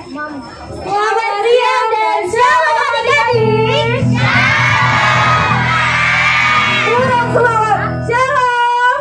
Selamat siang dan selamat adik-adik. Kurang selamat. Shalom.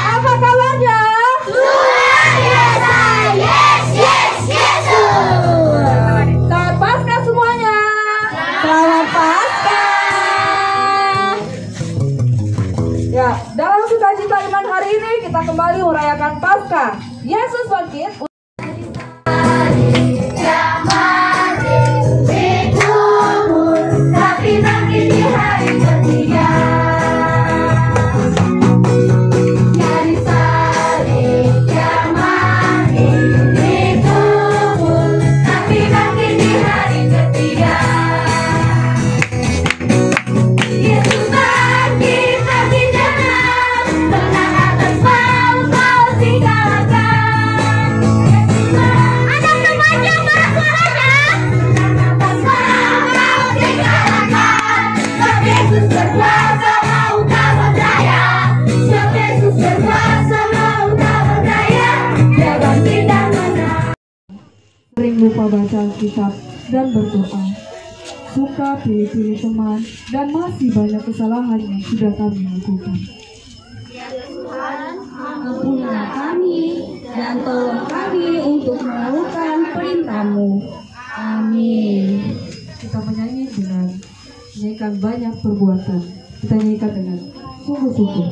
Apa kabarnya? Luar biasa. Yes, yes, yes. Selamat Paskah semuanya. Selamat Paskah. Ya, dalam sukacita iman hari ini kita kembali merayakan Paskah. Yesus bangkit. Tapi bangkit di hari ketiga. Dari salib dia mati, dikubur, tapi bangkit di hari ketiga. Yesus bangkit dari dalam, menang atas maut, maut dikalahkan. Ada remaja bersuaranya, menang atas maut, maut dikalahkan. Sebab Yesus berkuasa, maut tak berdaya. Sebab Yesus berkuasa, maut tak berdaya. Dia bangkit dan menang. Sering lupa baca Alkitab dan berdoa, suka pilih-pilih teman, dan masih banyak kesalahan yang sudah kami lakukan. Tuhan, ampunilah kami dan tolong kami untuk melakukan perintah-Mu. Amin. Kita menyanyikan banyak perbuatan. Kita nyanyikan dengan sungguh-sungguh.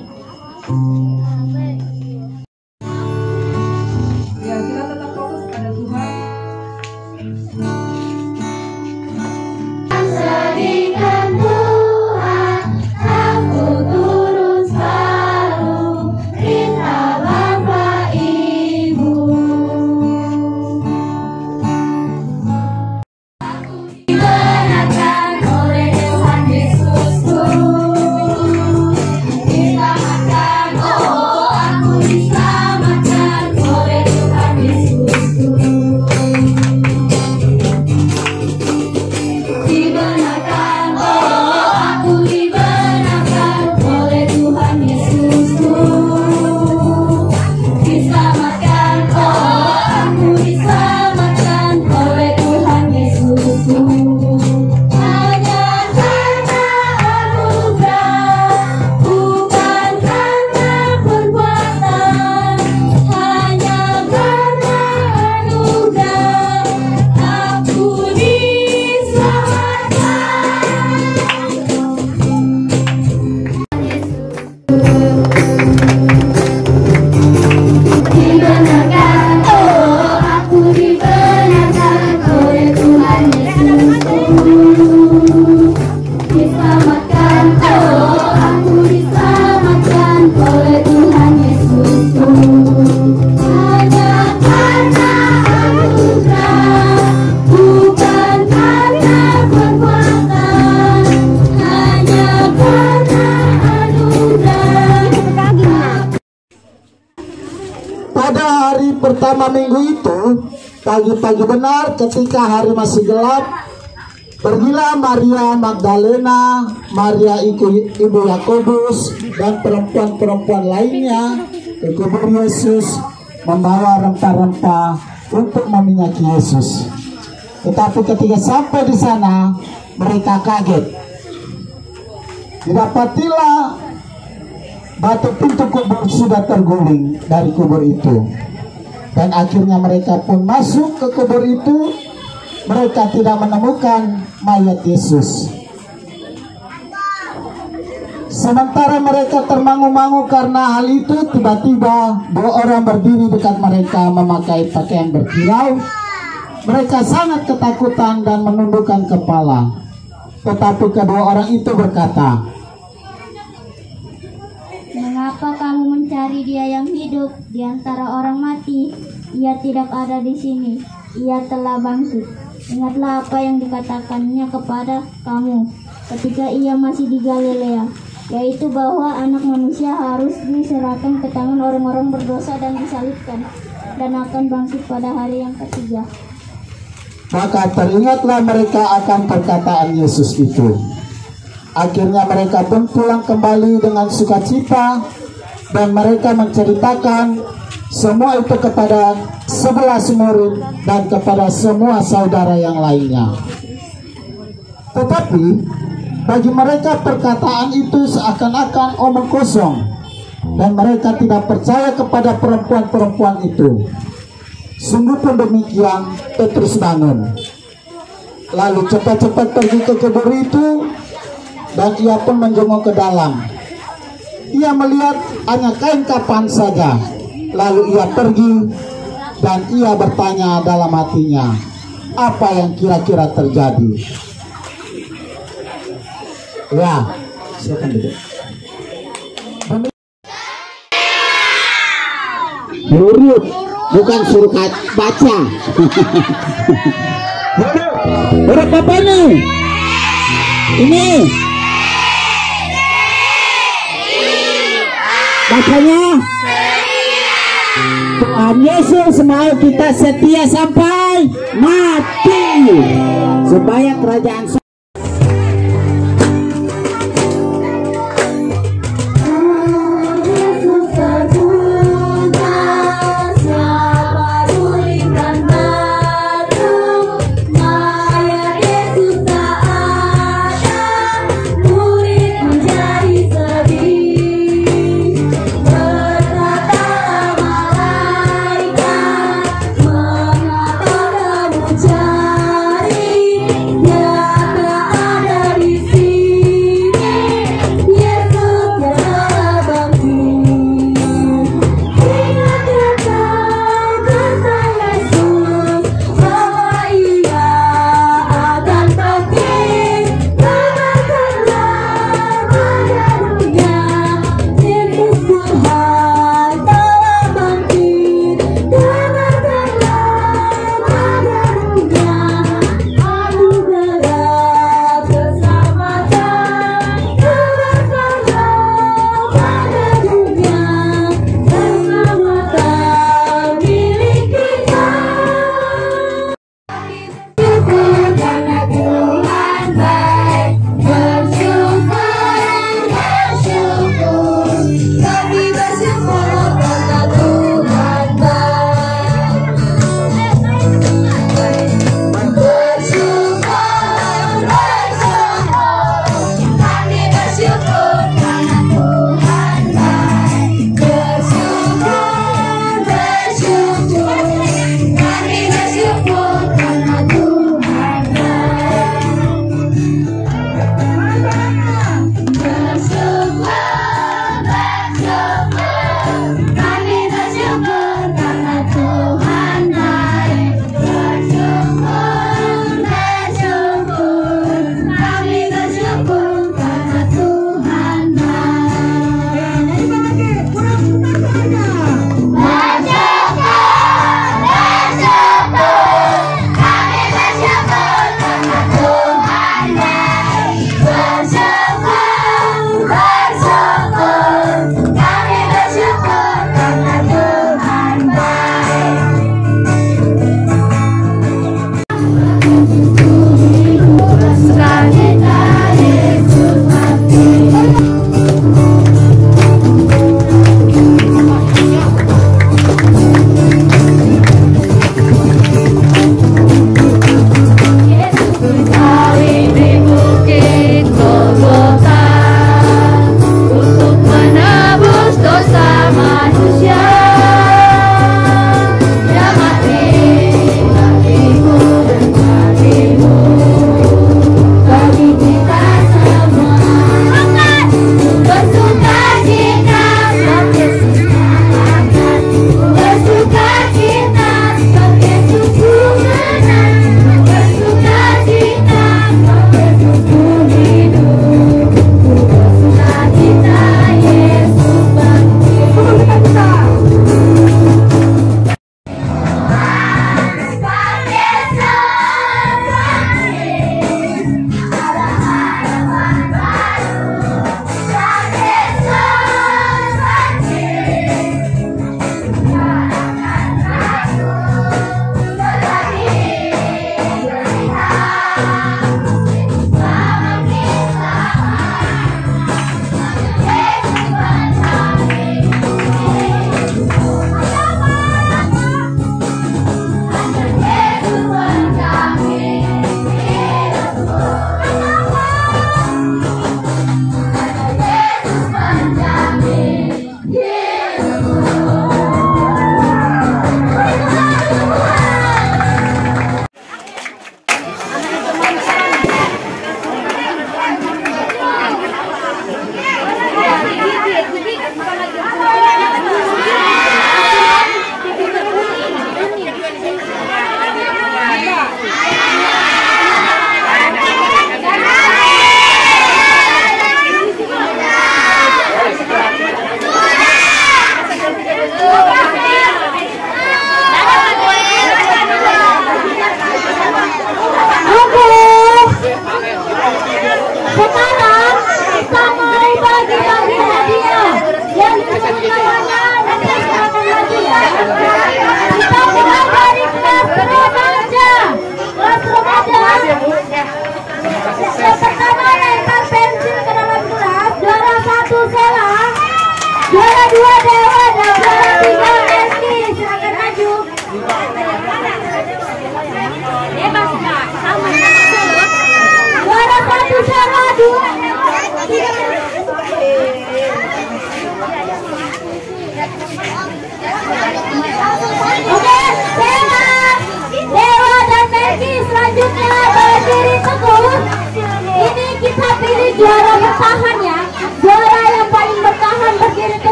Ya, kita tetap fokus pada Tuhan. Sedihkan Tuhan, aku turun selalu, perintah Bapa Ibu. Aku dibenarkan oleh Tuhan Yesusku, diselamatkan, oh aku diselamatkan oleh Tuhan Yesusku. Dibenarkan, oh aku dibenarkan oleh Tuhan Yesusku. Diselamatkan, oh aku diselamatkan oleh Tuhan Yesusku. Hanya karena anugerah, bukan karena perbuatan. Hanya karena anugerah, aku dibenarkan, oh aku dibenarkan oleh Tuhan Yesusku. Diselamatkan, oh aku diselamatkan oleh Tuhan Yesusku. Hanya karena anugerah, bukan karena perbuatan. Hanya karena anugerah. Pada hari pertama minggu itu, pagi-pagi benar ketika hari masih gelap, pergilah Maria Magdalena, Maria ibu Yakobus, dan perempuan-perempuan lainnya ke kubur Yesus membawa rempah-rempah untuk meminyaki Yesus. Tetapi ketika sampai di sana, mereka kaget. Didapatilah batu pintu kubur sudah terguling dari kubur itu. Dan akhirnya mereka pun masuk ke kubur itu. Mereka tidak menemukan mayat Yesus. Sementara mereka termangu-mangu karena hal itu, tiba-tiba dua orang berdiri dekat mereka memakai pakaian berkilau. Mereka sangat ketakutan dan menundukkan kepala. Tetapi kedua orang itu berkata, Mengapa kamu mencari Dia yang hidup di antara orang mati? Ia tidak ada di sini. Ia telah bangkit. Ingatlah apa yang dikatakannya kepada kamu ketika Ia masih di Galilea, yaitu bahwa Anak Manusia harus diserahkan ke tangan orang-orang berdosa dan disalibkan, dan akan bangkit pada hari yang ketiga. maka teringatlah mereka akan perkataan Yesus itu. Akhirnya mereka pun pulang kembali dengan sukacita, dan mereka menceritakan semua itu kepada 11 murid dan kepada semua saudara yang lainnya. Tetapi bagi mereka perkataan itu seakan-akan omong kosong, dan mereka tidak percaya kepada perempuan-perempuan itu. Sungguh pun demikian, Petrus bangun, lalu cepat-cepat pergi ke kubur itu, dan ia pun menjenguk ke dalam. Ia melihat hanya kain kafan saja. Lalu ia pergi, dan ia bertanya dalam hatinya, apa yang kira-kira terjadi? Ya, silakan duduk. Huruf, bukan suruh baca. Huruf apa nih? Ini bacanya. Tuhan Yesus mau kita setia sampai mati, supaya kerajaan Cari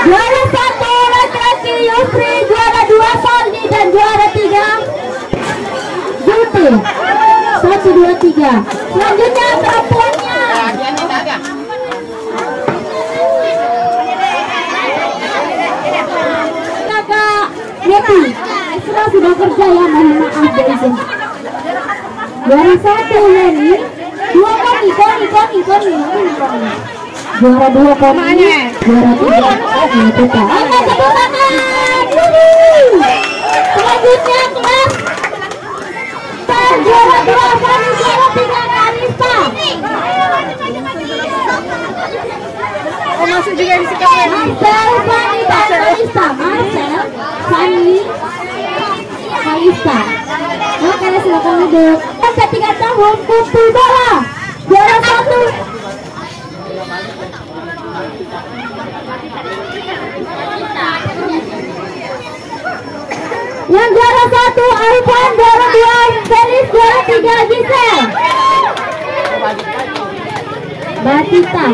Juara 1 laki-laki Yusri, juara 2 Saldi, dan juara 3 Juti. 1, 2, 3. Selanjutnya perempuannya. Kakak Yeti, sudah kerja ya, mohon maaf izin. Juara 1 Leni, 2 Koni. Juara 2 Koni, juara 3 Teta. Angkat tepuk tangan. Selanjutnya kelas juara 2 Fani, juara 3 Karista. Masuk juga di sekolah. Marcel, Fani, dan Karista. Marcel, Fani, Karista. Oke, silakan duduk. Sampai 3 tahun kumpul bola. Juara 1. Yang juara 1 Arifan, juara 2 Felis, juara 3 Gisel. Batita.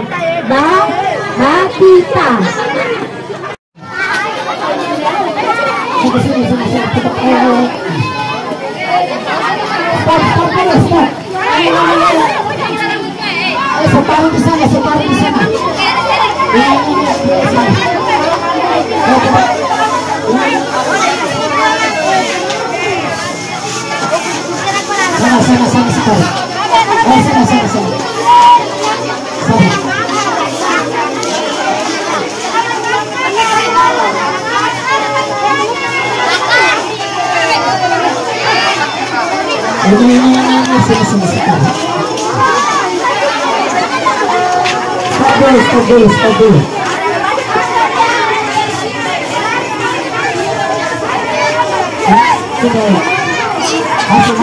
Separuh di sana. Sana separuh. Sana. Ini separuh. Stop dulu. Masih.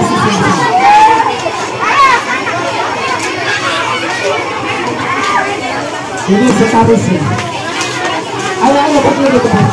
Ini separuh sih. Ayo pergi ke depan.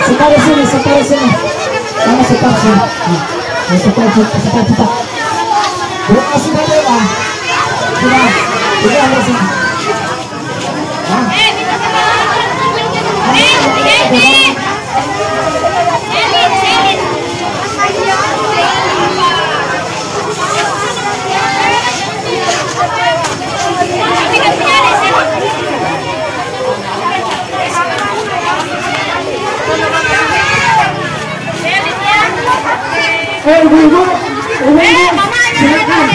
Separuh sini. Sama separuh sini. Cepat. Sudah lewat. Sudah ada sini. Ibu, silakan.